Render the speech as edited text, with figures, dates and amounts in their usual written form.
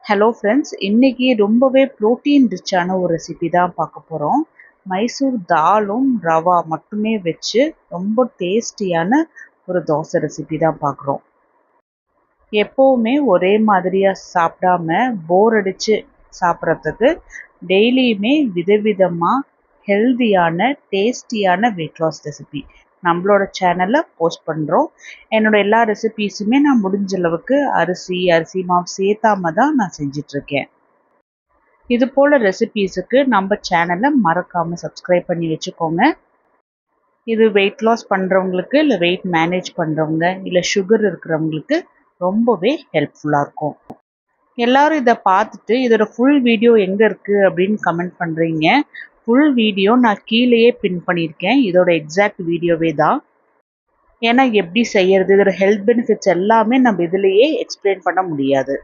Hello friends, இன்னைக்கு ரொம்பவே protein ரிச்சான ஒரு ரெசிபி தான் பார்க்க போகிறோம். மைசூர் தாலும் ரவா மட்டுமே வச்சு ரொம்ப டேஸ்டியான ஒரு தோசை ரெசிபி தான் பார்க்குறோம். எப்போவுமே ஒரே மாதிரியாக சாப்பிடாம போர் அடித்து சாப்பிட்றதுக்கு டெய்லியுமே விதவிதமாக ஹெல்தியான டேஸ்டியான வெயிட் லாஸ் ரெசிபி நம்மளோட சேனலில் போஸ்ட் பண்ணுறோம். என்னோட எல்லா ரெசிபீஸுமே நான் முடிஞ்ச அளவுக்கு அரிசி மாவு சேர்த்தாம தான் நான் செஞ்சிட்ருக்கேன். இது போல் ரெசிபீஸுக்கு நம்ம சேனலை மறக்காமல் சப்ஸ்கிரைப் பண்ணி வச்சுக்கோங்க. இது வெயிட் லாஸ் பண்ணுறவங்களுக்கு, இல்லை வெயிட் மேனேஜ் பண்ணுறவங்க, இல்லை சுகர் இருக்கிறவங்களுக்கு ரொம்பவே ஹெல்ப்ஃபுல்லாக இருக்கும். எல்லாரும் இதை பார்த்துட்டு இதோட ஃபுல் வீடியோ எங்கே இருக்குது அப்படின்னு கமெண்ட் பண்ணுறீங்க. ஃபுல் வீடியோ நான் கீழேயே பின் பண்ணியிருக்கேன். இதோட எக்ஸாக்ட் வீடியோவே தான். ஏன்னா எப்படி செய்யறது, இதோட ஹெல்த் பெனிஃபிட்ஸ் எல்லாமே நம்ம இதுலேயே எக்ஸ்பிளைன் பண்ண முடியாது.